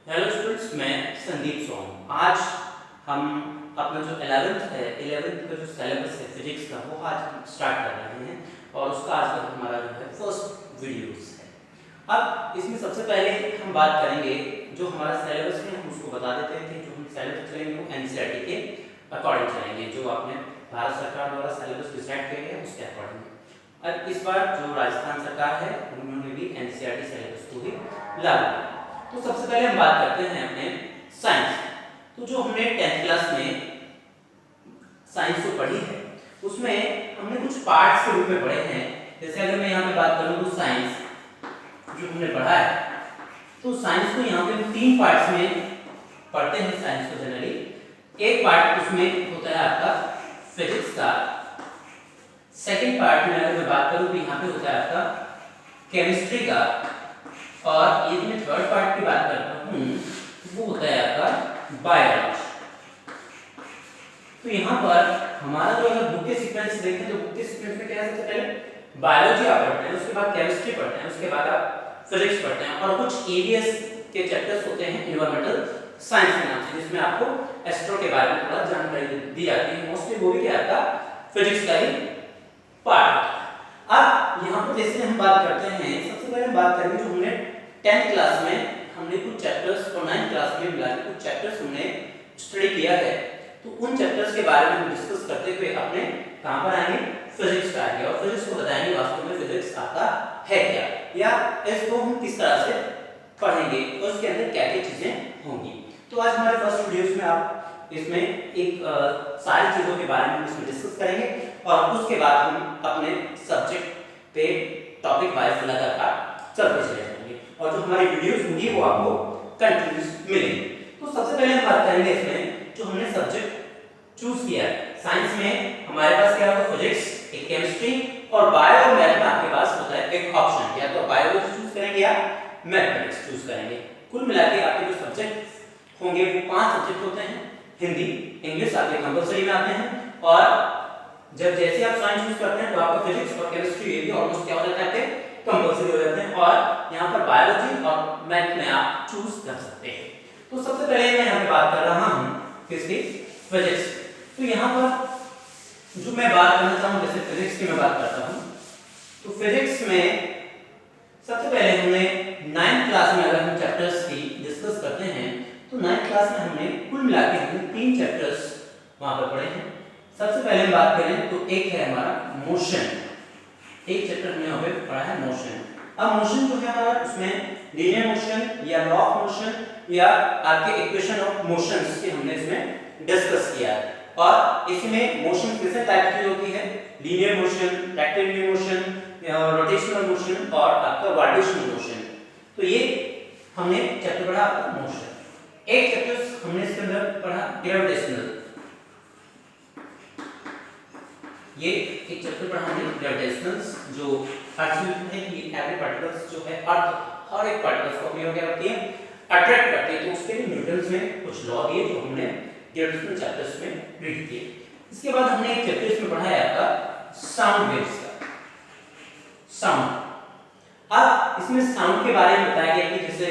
Hello students, मैं संदीप सोम। आज हम अपना जो 11th का जो सिलेबस है फिजिक्स का वो आज स्टार्ट कर रहे हैं और उसका आज का हमारा जो है फर्स्ट वीडियोस है। अब इसमें सबसे पहले हम बात करेंगे जो हमारा सिलेबस है, हम उसको बता देते थे। जो हम सिलेबस चलेंगे वो एनसीईआरटी के अकॉर्डिंग चलेंगे, जो आपने भारत सरकार द्वारा सिलेबस डिसाइड किया गया उसके अकॉर्डिंग। अब इस बार जो राजस्थान सरकार है उन्होंने भी एनसीईआरटी सिलेबस को ही लागू किया। तो सबसे पहले हम बात करते हैं अपने साइंस। तो जो हमने 10th क्लास में साइंस को पढ़ी है उसमें हमने कुछ पार्ट्स के रूप में पढ़े हैं। जैसे अगर मैं यहाँ पे बात करूँ तो साइंस जो हमने पढ़ा है, तो साइंस को यहाँ पे 3 पार्ट्स में पढ़ते हैं साइंस को जनरली। एक पार्ट उसमें होता है आपका फिजिक्स का, सेकेंड पार्ट में अगर मैं बात करूँ तो यहाँ पे होता है आपका केमिस्ट्री का, और यदि मैं थर्ड पार्ट की बात करता हूँ वो होता है आपका बायोलॉजी। तो यहाँ पर हमारा जो अगर बुक के सीक्वेंस देखें तो बुक के सीक्वेंस में क्या है, सबसे पहले बायोलॉजी आप पढ़ते हैं, उसके बाद केमिस्ट्री पढ़ते हैं, उसके बाद आप फिजिक्स पढ़ते हैं, और कुछ एवीएस के चैप्टर्स होते हैं एनवायरमेंटल साइंस के नाम से, जिसमें आपको एस्ट्रो के बारे में थोड़ा जानकारी दी जाती है। मोस्टली वो भी क्या आपका फिजिक्स का ही पार्ट। अब यहाँ पर जैसे हम बात करते हैं, सबसे पहले बात करेंगे जो हमने 10th क्लास में हमने कुछ चैप्टर्स और 9th क्लास में मिला के कुछ चैप्टर्स हमने स्टडी किया है। तो उन चैप्टर्स के बारे में हम डिस्कस करते हुए अपने कहां पर आएंगे, फिजिक्स का आएंगे, और फिजिक्स को बताएंगे वास्तव में फिजिक्स आपका है क्या, या इसको हम किस तरह से पढ़ेंगे और उसके अंदर क्या क्या चीजें होंगी। तो आज हमारे फर्स्ट वीडियोस में आप इसमें एक सारी चीजों के बारे में इसमें डिस्कस करेंगे, और उसके बाद हम अपने सब्जेक्ट पे टॉपिक वाइज लगातार चलते चले जाएंगे, और जो हमारी वीडियोस होंगी वो आपको कंटिन्यूस मिलेंगी। तो सबसे पहले हम बात करेंगे इसमें जो हमने सब्जेक्ट चूज किया है। साइंस में हमारे पास क्या होगा, फिजिक्स, एक केमिस्ट्री और बायो और मैथ में आपके पास होता है एक ऑप्शन, या तो बायोलॉजी चूज करेंगे या मैथमेटिक्स चूज करेंगे। कुल मिलाकर आपके जो सब्जेक्ट होंगे वो 5 सब्जेक्ट होते हैं। हिंदी, इंग्लिश आपके कंपलसरी में आते हैं, और जब जैसे आप साइंस चूज करते हैं तो आपका फिजिक्स और केमिस्ट्री ये भी ऑलमोस्ट क्या हो जाता है आपके कंपलसरी हो जाते हैं, और यहाँ पर बायोलॉजी और मैथ में आप चूज कर सकते हैं। तो सबसे पहले मैं यहाँ पे बात कर रहा हूँ किसकी, फिजिक्स। तो यहाँ पर जो मैं बात करना चाहूँ, जैसे फिजिक्स की मैं बात करता हूँ, तो फिजिक्स में सबसे पहले हमने 9th क्लास में अगर हम चैप्टर्स की डिस्कस करते हैं तो 9th क्लास में हमने कुल मिला के हमने 3 चैप्टर्स वहां पर पढ़े हैं। सबसे पहले हम बात करें तो एक है हमारा मोशन, एक चैप्टर हमने यहाँ पे पढ़ा है मोशन। अब मोशन जो है हमारा, उसमें लीनियर मोशन या लॉ ऑफ मोशन या आपके इक्वेशन ऑफ मोशंस के हमने इसमें डिस्कस किया है, और इसमें मोशन कितने टाइप की होती है, linear motion, rectilinear motion, rotational motion और आपका वाइब्रेशनल मोशन। तो ये हमने चैप्टर पढ़ा आपका मोशन। एक चैप्टर हमने इसके अंदर पढ़ा ग्रेविटेशनल, ये एक चैप्टर पढ़ा हमने ग्रेविटेशनल्स, जो अर्थ है कि एवरी पार्टिकल्स जो है अर्थ हर एक पार्टिकल्स को अपनी क्या करती है, अट्रैक्ट करती है। तो उसके लिए न्यूटन्स में कुछ लॉ दिए जो हमने ग्रेविटेशनल चैप्टर्स में रीड किए। इसके बाद हमने एक चैप्टर इसमें पढ़ा है आपका साउंड वेव्स का, साउंड। अब इसमें साउंड के बारे में बताया गया कि जैसे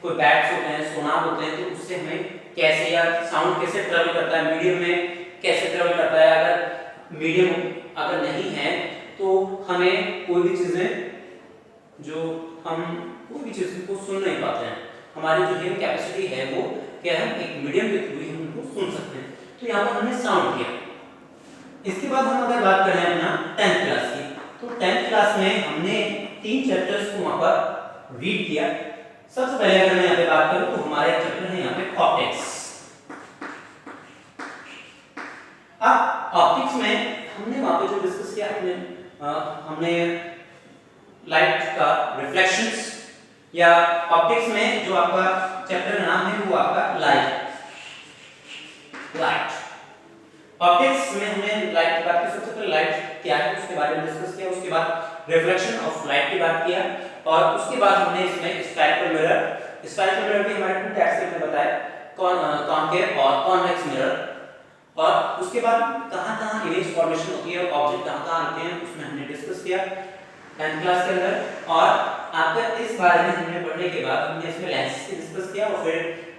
कोई बैट्स होते हैं, सोनार होते हैं, तो उससे हमें कैसे, या साउंड कैसे ट्रेवल करता है, मीडियम में कैसे ट्रेवल करता है। अगर मीडियम अगर नहीं है तो हमें कोई भी चीजें, जो हम कोई भी चीज को सुन नहीं पाते हैं, हमारी जो हियरिंग कैपेसिटी है वो क्या है, एक मीडियम के थ्रू ही हम उनको सुन सकते हैं। तो यहाँ पर हमने साउंड किया। इसके बाद हम अगर बात करें अपना 10th क्लास की, तो 10th क्लास में हमने 3 चैप्टर्स को वहां पर रीड किया। सबसे पहले अगर मैं यहाँ पे बात करूँ तो हमारा एक चैप्टर है यहाँ पे ऑप्टिक्स। अब ऑप्टिक्स में हमने वहां पे जो डिस्कस किया, हमने लाइट का रिफ्लेक्शंस, या ऑप्टिक्स में जो आपका चैप्टर का नाम है वो आपका लाइट। ऑप्टिक्स में हमने लाइट की बात की। सबसे पहले लाइट क्या है उसके बारे में डिस्कस किया, उसके बाद रिफ्लेक्शन ऑफ लाइट की बात किया, और उसके बाद हमने इसमें स्फेरिकल मिरर भी हमारे 2 टाइप्स के बताया, कॉनकेव और कॉन्वेक्स मिरर, और उसके बाद कहां-कहां इमेज फॉर्मेशन होती है और ऑब्जेक्ट कहां-कहां आते हैं उसमें हमने डिस्कस किया। 10th क्लास के अंदर। और आपका इस बारे में हमने पढ़ने के बाद हमने इसमें लेंसेज की डिस्कस किया और फिर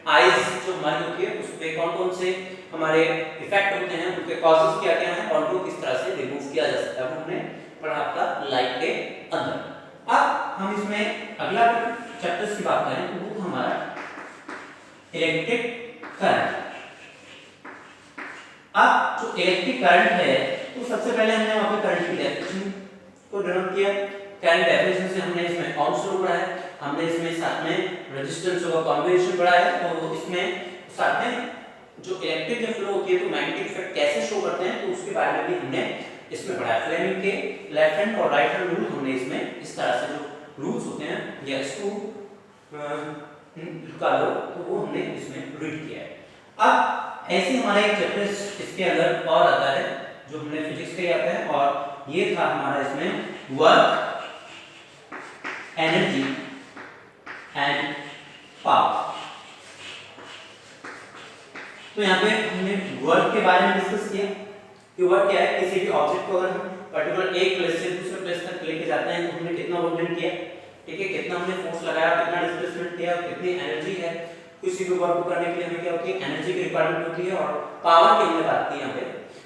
आईज जो हमारी होती है उस पे कौन-कौन से हमारे इफेक्ट होते हैं, उनके कॉजेस क्या-क्या हैं और उनको किस तरह से रिमूव किया जा सकता है, हमने पढ़ा आपका लाइट के अंदर। अब हम इसमें अगला चैप्टर्स की बात करें तो वो हमारा इलेक्ट्रिक करंट। अब जो इलेक्ट्रिक करंट है तो सबसे पहले हमने वहां पे करंट की डेफिनेशन को डिनोट किया। करंट डेफिनेशन से हमने इसमें ohms लॉ पढ़ा है, हमने इसमें साथ में रेजिस्टेंस और कन्वेंशन पढ़ा है। तो इसमें साथ में जो इलेक्ट्रिक जो फ्लो होती है तो मैग्नेटिक इफेक्ट कैसे शो करते हैं तो उसके बारे में भी हमने इसमें पढ़ा है। फ्लेमिंग के लेफ्ट हैंड और राइट हैंड रूल हमने इसमें इस तरह से जो रूल्स होते हैं या इसको का लो तो वो हमने इसमें रीड किया है। अब ऐसे हमारा एक चैप्टर इसके अंदर और आता है जो हमने फिजिक्स का आता है और ये था हमारा इसमें वर्क, एनर्जी एंड पावर। तो यहाँ पे हमने वर्क के बारे में डिस्कस किया कि वर्क क्या है। किसी भी ऑब्जेक्ट को अगर हम पर्टिकुलर एक प्लेस से दूसरे प्लेस तक लेके जाते हैं तो हमने कितना मूवमेंट किया, ठीक है, कितना हमने फोर्स लगाया, कितना डिस्प्लेसमेंट किया, कितनी एनर्जी है। किसी भी वर्क को करने के लिए हमें क्या होती है, एनर्जी की रिक्वायरमेंट होती है। और पावर की हमने बात की, यहाँ पे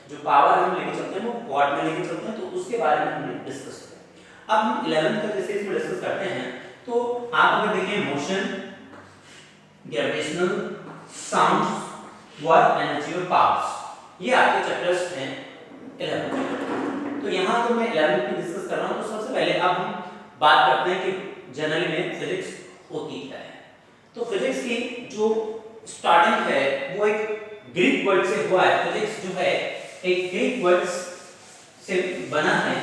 जो पावर हम लेके चलते हैं वो वाट में लेके चलते हैं, तो उसके बारे में हमने डिस्कस किया। अब हम 11th का जैसे इसमें डिस्कस करते हैं तो आप अगर देखें motion, gravitational, sound, work, energy और पावर्स, ये आपके चैप्टर्स हैं 11th। तो यहाँ तो मैं 11th की डिस्कस कर रहा हूँ। तो सबसे पहले अब हम बात करते हैं कि जनरली में फिजिक्स होती क्या है। तो फिजिक्स की जो स्टार्टिंग है वो एक ग्रीक वर्ड से हुआ है। फिजिक्स जो है एक ग्रीक वर्ड से बना है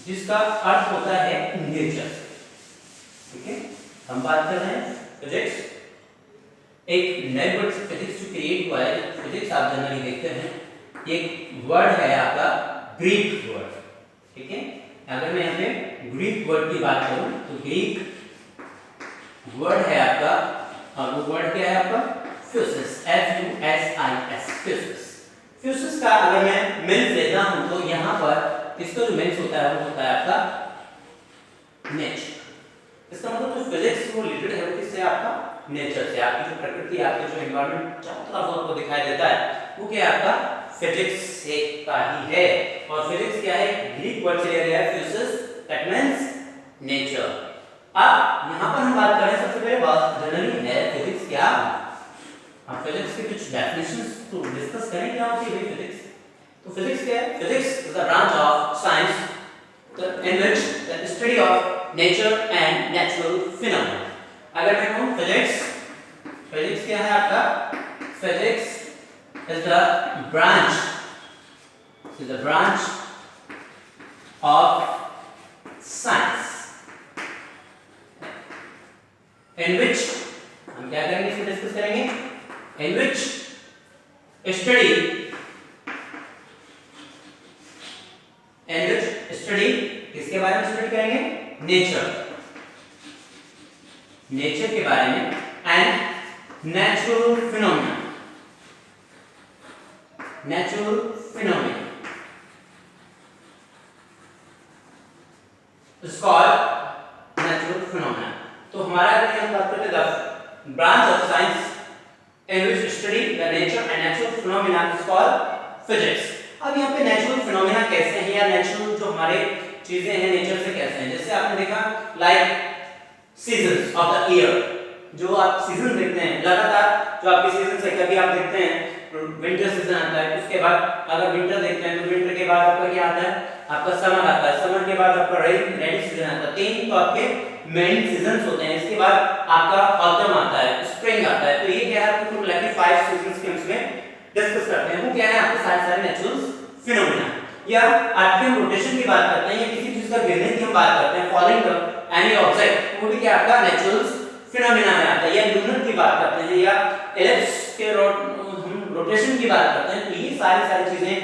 जिसका अर्थ होता है नेचर। ठीक है, हम बात कर रहे हैं फिजिक्स एक नए वर्ड से फिजिक्स जो क्रिएट हुआ है। फिजिक्स आप जनरली देखते हैं एक वर्ड है आपका ग्रीक वर्ड। ठीक है, अगर मैं यहाँ पे ग्रीक वर्ड की बात करूं तो ग्रीक वर्ड है आपका, और वो वर्ड क्या है आपका फ्यूसिस, F-U-S-I-S, फ्यूसिस। फ्यूसिस का अगर मैं मीन्स लेता हूं तो यहाँ पर इसका जो मीन्स होता है वो होता है आपका नेचर। इसका मतलब जो फिजिक्स वो रिलेटेड है वो किससे, आपका नेचर से। आपकी जो प्रकृति, आपके जो एनवायरनमेंट चारों तरफ आपको दिखाई देता है वो क्या है, आपका फिजिक्स से का ही है। और फिजिक्स क्या है, ग्रीक वर्ड से लिया गया है फ्यूसिस, दैट मींस नेचर। अब यहाँ पर हम बात करें सबसे पहले बात जनरली है फिजिक्स क्या। अब फिजिक्स के कुछ डेफिनेशंस तो डिस्कस करें क्या होती है फिजिक्स। तो फिजिक्स क्या है, physics is a branch of science in which the study of nature and natural phenomena. अगर मैं कहूं फिजिक्स, फिजिक्स क्या है आपका, physics is the branch of science in which हम क्या करेंगे, इसको डिस्कस करेंगे, in which study किसके बारे में स्टडी करेंगे, नेचर के बारे में and natural phenomena is called natural phenomena। तो हमारा अगर हम बात करते हैं branch of science in which study the nature and natural phenomena is called physics। अब यहाँ पे नेचुरल फिनोमेना कैसे हैं या नेचुरल जो हमारे चीजें हैं नेचर से कैसे हैं, जैसे आपने देखा like seasons of the year, जो आप सीजन देखते हैं लगातार, जो आपके सीजन है, कभी आप देखते हैं विंटर सीजन आता है, उसके बाद अगर विंटर देखते हैं तो विंटर के बाद आपका क्या आता है, आपका समर आता है, समर के बाद आपका रेनी सीजन आता है। तीन तो आपके मेन सीजंस होते हैं। इसके बाद आपका ऑटम आता है, स्प्रिंग आता है। तो ये क्या है, आपको टोटल है 5 सीजंस के इसमें डिस्कस करते हैं। वो क्या है, आपके सारे नेचुरल फिनोमेना। या आपके हम रोटेशन की बात करते हैं या किसी चीज का गिरने की हम बात करते हैं, फॉलिंग एनी ऑब्जेक्ट, वो भी क्या आपका नेचुरल फिनोमेना में आता है। या लूनर की बात करते हैं या एलिप्स के रोटेशन की बात करते हैं। तो ये सारी चीजें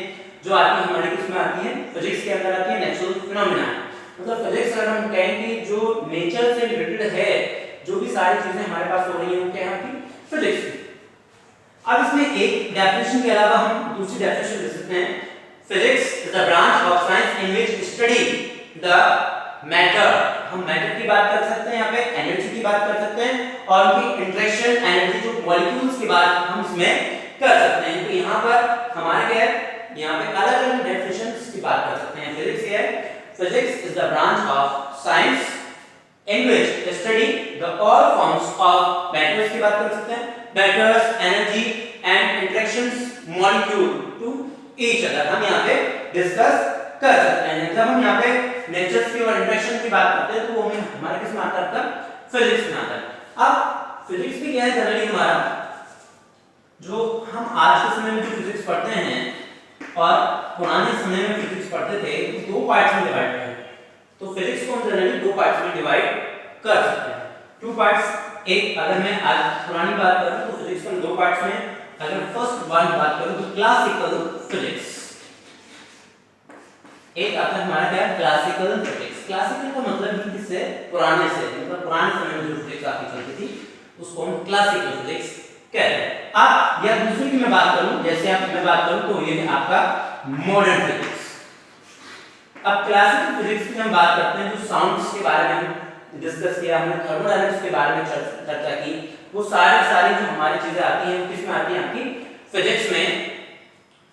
जो आती है हमारे किसमें आती है, फिजिक्स के अंदर आती है, नेचुरल फिनोमेना। मतलब फिजिक्स अगर हम कहें कि जो नेचर से रिलेटेड है, जो भी सारी चीजें हमारे पास हो रही हैं वो क्या है, आपकी फिजिक्स। अब इसमें एक डेफिनेशन के अलावा हम दूसरी डेफिनेशन दे सकते हैं, physics is a branch of science in which study the matter, हम मैटर की बात कर सकते हैं, यहाँ पे एनर्जी की बात कर सकते हैं और उनकी इंटरेक्शन एनर्जी जो मॉलिक्यूल्स की बात हम इसमें कर सकते हैं। तो यहाँ पर हमारे क्या है, यहाँ पे अलग अलग डेफिनेशंस की बात कर सकते हैं। फिजिक्स क्या है, physics is the branch of science in which study the all forms of matters की बात कर सकते हैं, matters, energy and interactions molecule to each other हम यहाँ पे डिस्कस कर सकते हैं। जब हम यहाँ पे नेचर्स की और इंटरेक्शन की बात करते हैं तो वो हमारे किस में आता है, फिजिक्स में आता है। अब फिजिक्स भी क्या है, जनरली हमारा जो हम आज के समय में जो फिजिक्स पढ़ते हैं और पुराने समय में फिजिक्स पढ़ते थे, दो पार्ट्स में डिवाइड है। तो फिजिक्स को हम जनरली दो पार्ट्स में डिवाइड कर सकते हैं, टू पार्ट्स। एक अगर मैं आज पुरानी बात करूं तो फिजिक्स को दो पार्ट्स में, अगर फर्स्ट वन बात करूं तो क्लासिकल फिजिक्स, एक आता है हमारा क्या, क्लासिकल फिजिक्स। क्लासिकल का मतलब ही किससे, पुराने से, मतलब पुराने समय में जो फिजिक्स आपकी चलती थी उसको हम क्लासिकल फिजिक्स कहते हैं। अब या दूसरी की मैं बात करूं, जैसे आप मैं बात करूं तो ये है आपका मॉडर्न फिजिक्स। अब क्लासिकल फिजिक्स की हम बात करते हैं, जो साउंड्स के बारे में डिस्कस किया हमने, थर्मोडायनामिक्स के बारे में चर्चा की, वो सारी जो हमारी चीजें आती हैं वो किसमें आती हैं, आपकी फिजिक्स में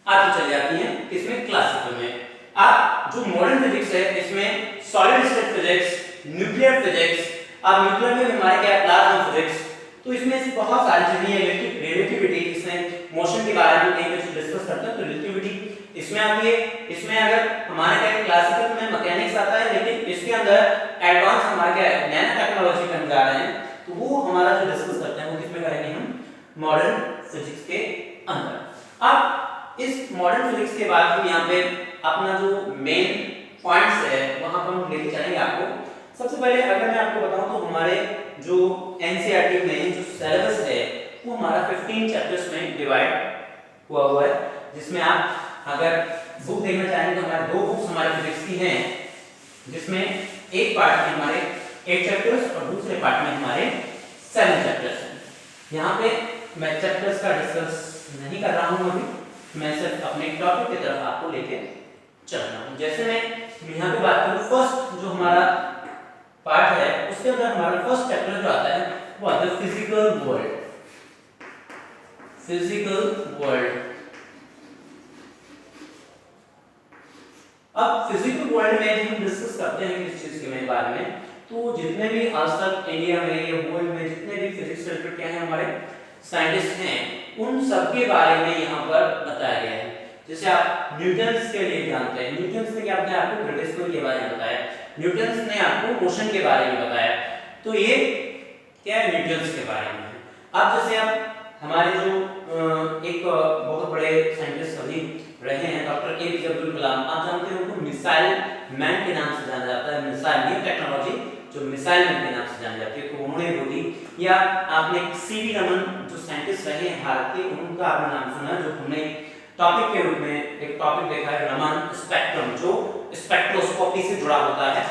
आती चली जाती हैं, किसमें, क्लासिकल में। अब जो मॉडर्न फिजिक्स है इसमें solid state physics, nuclear physics, अब न्यूक्लियर में हमारे क्या है, प्लाज्मा फिजिक्स, तो इसमें बहुत सारी चीजें हैं, रिलेटिविटी, इसमें मोशन के बारे में कहीं पे डिस्कस करते हैं तो रिलेटिविटी इसमें आती है। इसमें अगर हमारे क्या क्लासिकल में मैकेनिक्स आता है, लेकिन इसके अंदर एडवांस हमारे क्या है, नैनो टेक्नोलॉजी में जा रहे हैं, तो वो हमारा जो डिस्कस करते हैं वो किसमें करेंगे, हम मॉडर्न फिजिक्स के अंदर। अब इस मॉडर्न फिजिक्स के बाद हम यहाँ पे अपना जो मेन पॉइंट्स है वहां पर हम लेके चलेंगे आपको। सबसे पहले अगर मैं आपको बताऊं तो हमारे जो एनसीईआरटी में जो सिलेबस है वो हमारा 15 चैप्टर्स में डिवाइड हुआ है, जिसमें आप अगर बुक देखना चाहेंगे तो हमारे दो बुक्स हमारे फिजिक्स की हैं, जिसमें एक पार्ट में हमारे 8 चैप्टर्स और दूसरे पार्ट में हमारे 7 चैप्टर्स हैं। यहाँ पे मैं चैप्टर्स का डिस्कस नहीं कर रहा हूँ अभी, मैं सिर्फ अपने टॉपिक की तरफ आपको लेके चल रहा हूँ। जैसे मैं यहाँ पे बात करूँ, फर्स्ट जो हमारा पार्ट है उसके अंदर हमारा फर्स्ट चैप्टर जो आता है वो आता है फिजिकल वर्ल्ड। फिजिकल वर्ल्ड, अब फिजिकल वर्ल्ड में हम डिस्कस करते हैं किस चीज के बारे में, तो जितने भी आज तक इंडिया में या वर्ल्ड में जितने भी फिजिक्स से रिलेटेड क्या है हमारे साइंटिस्ट हैं, उन सब के बारे में यहाँ पर बताया गया है। जैसे आप न्यूटन के लिए जानते हैं, न्यूटन ने क्या बताया आपको, ग्रेविटेशन के बारे में बताया, न्यूटन ने आपको मोशन के बारे में बताया, तो ये क्या है, न्यूटन के बारे में। अब जैसे आप हमारे जो एक बहुत बड़े साइंटिस्ट अभी रहे हैं डॉक्टर एपीजे अब्दुल कलाम, आप जानते हैं उनको मिसाइल मैन के नाम से जाना जाता है, मिसाइल न्यू टेक्नोलॉजी जो मिसाइल मैन के नाम से जानी जाती है, तो उन्होंने बोली। या आपने सीवी रमन जो साइंटिस्ट रहे हैं भारत के, उनका आपने नाम सुना, जो हमने टॉपिक के रूप में एक टॉपिक देखा है रमन स्पेक्ट्रम, जो स्पेक्ट्रोस्कोपी से जुड़ा होता है,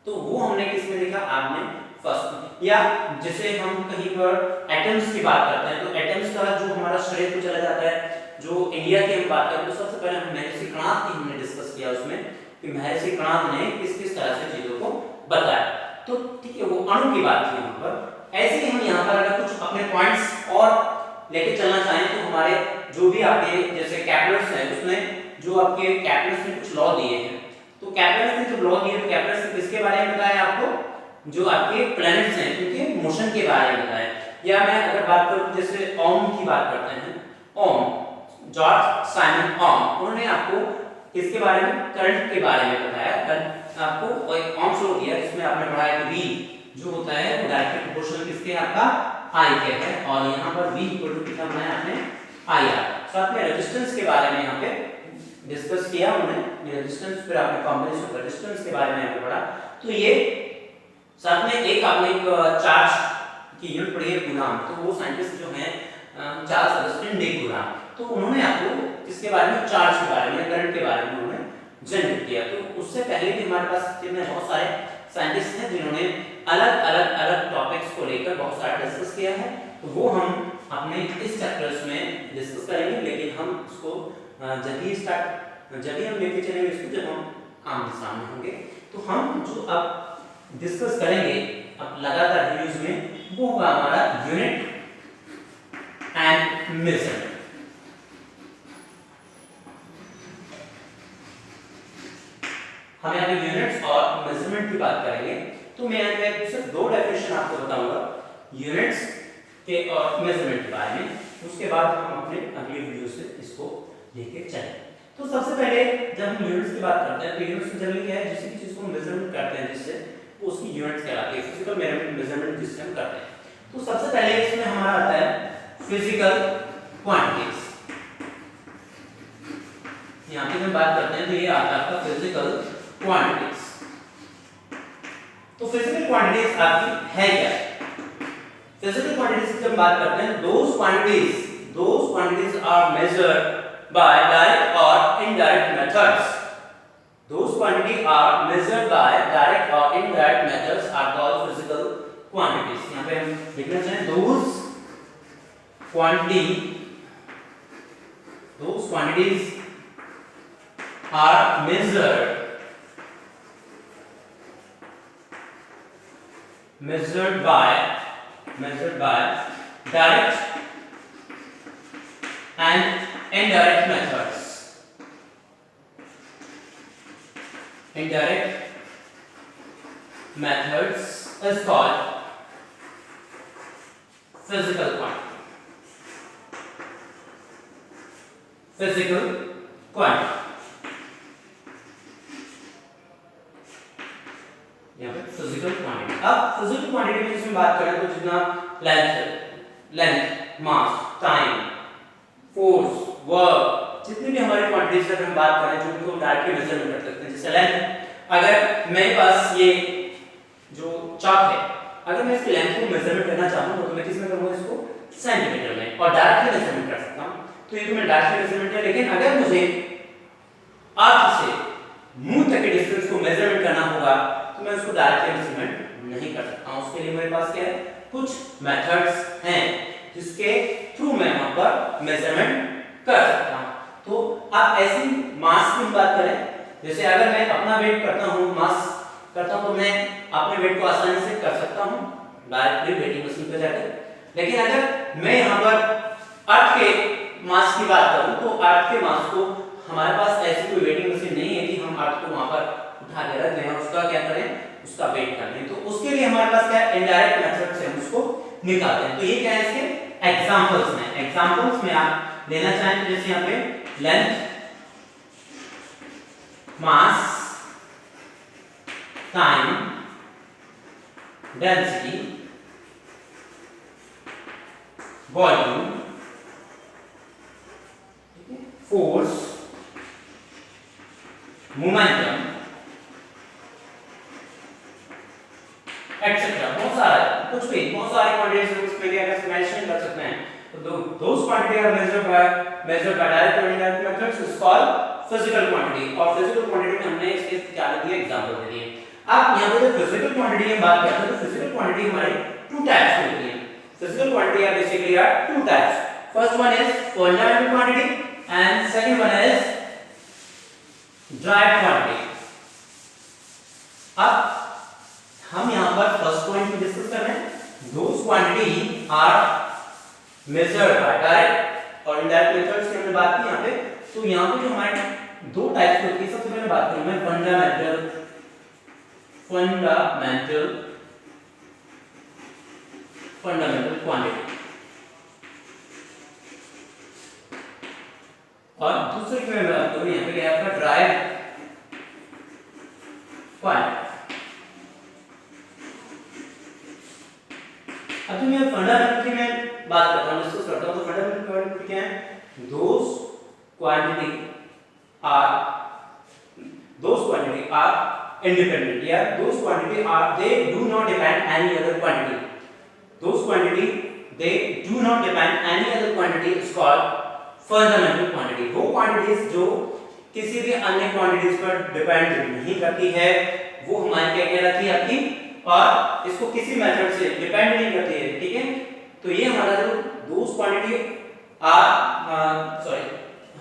तो वो हमने किसमें देखा, आपने फर्स्ट में। या जैसे हम कहीं पर एटम्स की बात करते हैं, तो एटम्स का जो हमारा शरीर को चला जाता है, जो इंडिया की हम बात करें तो सबसे पहले हम महर्षि कणाद की हमने डिस्कस किया उसमें, कि महर्षि कणाद ने किस किस तरह से चीजों को बताया, तो ठीक है, वो अणु की बात थी यहाँ पर। ऐसे ही हम यहाँ पर अगर कुछ अपने पॉइंट्स और लेके चलना चाहें तो हमारे जो भी आपके जैसे कैपलर्स है, उसमें जो आपके कैपलर्स ने कुछ लॉ दिए हैं, तो कैपलर्स ने जो लॉ दिए, तो कैपलर्स ने किसके बारे में बताया आपको, जो आपके प्लैनेट्स हैं उनके मोशन के बारे में बताया। या मैं अगर बात करूं जैसे ओम की बात करते हैं, ओम जॉर्ज साइमन ओम, उन्होंने आपको किसके बारे में, करंट के बारे में बताया। करंट आपको एक ओम लॉ दिया, जिसमें आपने पढ़ा है कि V जो होता है वो डायरेक्टली प्रोपोर्शनल किसके, आपका I के है, और यहाँ पर V कितना बनाया आपने, IR। साथ में रेजिस्टेंस के बारे में यहाँ पे डिस्कस किया उन्होंने, रेजिस्टेंस, फिर आपने कॉम्बिनेशन ऑफ रेजिस्टेंस के बारे में यहाँ पे पढ़ा। तो ये साथ में एक आपने एक चार्ज की यूनिट पढ़ी है कूलाम, तो वो साइंटिस्ट जो हैं चार्ल्स अगस्टिन डी कूलाम, तो उन्होंने आपको किसके बारे में, चार्ज के बारे में, करंट के बारे में उन्होंने जनरेट किया। तो उससे पहले भी हमारे पास कितने बहुत सारे साइंटिस्ट हैं जिन्होंने अलग टॉपिक्स को लेकर बहुत सारा डिस्कस किया है, तो वो हम अपने इस चैप्टर्स में डिस्कस करेंगे। लेकिन हम उसको जब ही हम लेके चलेंगे इसको, जब हम आमने सामने होंगे, तो हम जो अब डिस्कस करेंगे अब लगातार वीडियोस में वो होगा हमारा यूनिट एंड मेजरमेंट। हम यहाँ पे यूनिट्स और मेजरमेंट की बात करेंगे। तो मैं यहाँ पे सिर्फ दो डेफिनेशन आपको बताऊंगा यूनिट्स के और मेजरमेंट के बारे में, उसके बाद हम अपने अगले वीडियो से इसको लेके चलें। तो सबसे पहले जब हम यूनिट्स की बात करते हैं तो यूनिट्स में जनरली क्या है, जिस चीज को हम मेजरमेंट करते हैं जिससे वो उसकी यूनिट्स कहलाती है, फिजिकल मेजरमेंट जिससे हम करते हैं। तो सबसे पहले इसमें हमारा आता है फिजिकल क्वांटिटीज। यहाँ पे हम बात करते हैं तो ये आता है आपका फिजिकल क्वांटिटीज। तो फिजिकल क्वांटिटीज आपकी है क्या? फिजिकल क्वांटिटीज की जब बात करते हैं those quantities are measured by direct or indirect methods. Those quantities are measured by direct or indirect methods are called physical quantities. यहाँ पे हम लिखना चाहें those quantities are measured by direct and indirect methods. Indirect methods is called physical quantity. Physical quantity. यहाँ पे physical quantity. अब physical quantity में जिसमें बात करें तो जितना length, mass, time, force, work, जितनी भी हमारी क्वांटिटीज की हम बात करें जो उनको डायरेक्टली मेजरमेंट कर सकते हैं। जैसे लेंथ, अगर मेरे पास ये जो चाक है, अगर मैं इसकी लेंथ को मेजरमेंट करना चाहूँ तो मैं किस में करूँगा, इसको सेंटीमीटर में, और डायरेक्टली मेजरमेंट कर सकता हूँ। तो ये तो मैं डायरेक्टली मेजरमेंट है, लेकिन अगर मुझे अर्थ से मून तक के डिस्टेंस को मेजरमेंट करना होगा तो मैं उसको डायरेक्टली मेजरमेंट नहीं कर सकता हूँ। उसके लिए मेरे पास क्या है, कुछ मेथड्स हैं जिसके थ्रू मैं वहां पर मेजरमेंट कर सकता हूं। तो आप ऐसी मास की बात करें, जैसे अगर मैं अपना वेट करता हूं, मास करता हूं, तो मैं अपने वेट को आसानी से कर सकता हूं डायरेक्टली वेटिंग मशीन पे जाकर। लेकिन अगर मैं यहां पर अर्थ के मास की बात करूं तो अर्थ के मास को हमारे पास ऐसी कोई वेटिंग मशीन नहीं है कि हम अर्थ को वहां पर उठा के रख दें और उसका क्या करें, उसका वेट कर लें। तो उसके लिए हमारे पास क्या इनडायरेक्ट मेथड से हम उसको निकालते हैं। तो ये क्या है, इसके एग्जांपल्स में आप लेना चाहें तो जैसे यहाँ पे length, mass, time, density, volume, force, momentum etcetera, बहुत सारे क्वांटिटीज उसमें क्या मेंशन कर सकते हैं। तो those quantities are measured by direct or indirect methods is called physical quantity। और physical quantity में हमने इसके क्या दिए, एग्जांपल दे दिए। अब यहाँ पे जो physical quantity की बात करते हैं तो physical quantity हमारी two types की होती है। Physical quantity are basically two types. First one is fundamental quantity and second one is derived quantity। अब हम यहाँ पर फर्स्ट पॉइंट में डिस्कस कर रहे हैं, those quantity are measured by direct और indirect methods की हमने बात की यहाँ पे। तो यहाँ पे जो हमारे दो टाइप्स होती है, सबसे पहले बात करूँ मैं फंडामेंटल क्वांटिटी, और दूसरे की मैं बात करूँ यहाँ पे क्या आपका derived क्वांटिटी। अब जो मैं फंडामेंटल की मैं बात करता हूँ, डिस्कस करता हूँ, तो फंडामेंटल क्वांटिटी क्या है, those quantity are independent, या those quantity are they do not depend any other quantity, those quantity they do not depend any other quantity is called fundamental quantity। वो quantities जो किसी भी अन्य quantities पर depend नहीं करती है वो हमारी क्या कहलाती है, आपकी, और इसको किसी मेथड से डिपेंड नहीं करती है, ठीक है। तो ये हमारा जो दोस क्वांटिटी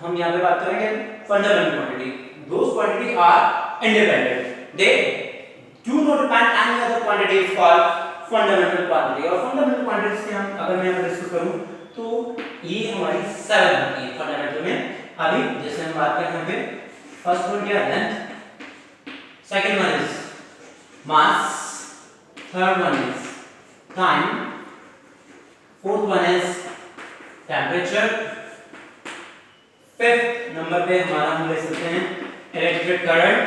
हम यहाँ पे बात करेंगे fundamental quantity, those quantity are independent, they do not depend any other quantity is called fundamental quantity। और fundamental quantity से हम अगर मैं डिस्कस करूं तो ये हमारी 7 होती है फंडामेंटल में। अभी जैसे हम बात करते हैं फर्स्ट वन क्या length, second one is mass, third one is time, fourth one is temperature, fifth number पे हमारा हम ले सकते हैं इलेक्ट्रिक करंट,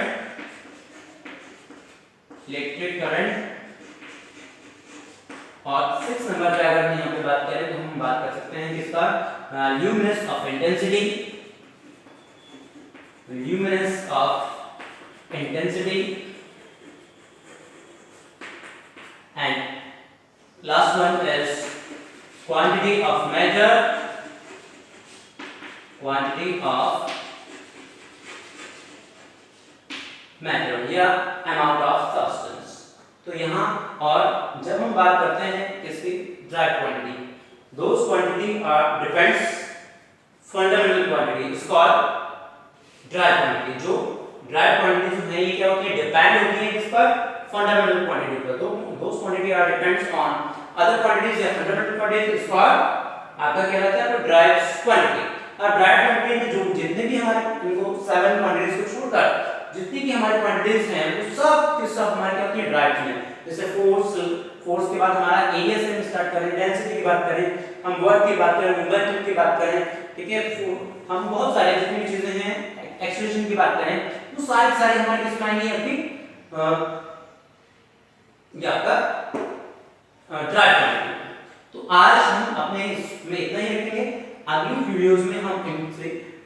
और 6 नंबर पे अगर हम यहाँ पे बात करें तो हम बात कर सकते हैं किसका, luminance of intensity, and last one is quantity of matter, या अमाउंट ऑफ सब्सटेंस। तो यहाँ और जब हम बात करते हैं किसकी, dry quantity, those quantity are depends fundamental quantity is called dry quantity. जो ड्राई क्वांटिटी जो है ये क्या होती है, डिपेंड होती है किस पर, फंडामेंटल क्वांटिटी पर। तो those quantity are depends on other quantities या फंडामेंटल क्वांटिटी इज कॉल्ड आपका क्या रहता है, ड्राई क्वांटिटी। और ड्राई क्वांटिटी में जो जितने भी हमारे इनको 7 क्वांटिटीज को छोड़कर जितनी भी हमारी क्वांटिटीज हैं वो सब के सब हमारे क्या होती है, ड्राइव में। जैसे फोर्स के बाद हमारा एरिया से हम स्टार्ट करें, डेंसिटी की बात करें, हम वर्क की बात करें, मोमेंटम की बात करें, ठीक है, हम बहुत सारे जितनी भी चीजें हैं, एक्सेलरेशन की बात करें, तो सारे हमारे किस में आएंगे, अभी ये आपका ड्राइव क्वांटिटी। तो आज हम अपने इसमें इतना ही रखेंगे, अगली वीडियोस में हम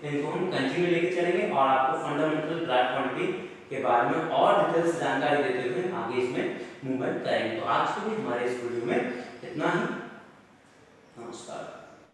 इनको हम कंटिन्यू लेके चलेंगे और आपको फंडामेंटल ड्राइव क्वांटिटी के बारे में और डिटेल से जानकारी देते हुए आगे इसमें मूवमेंट करेंगे। तो आज के लिए हमारे इस वीडियो में इतना ही। नमस्कार।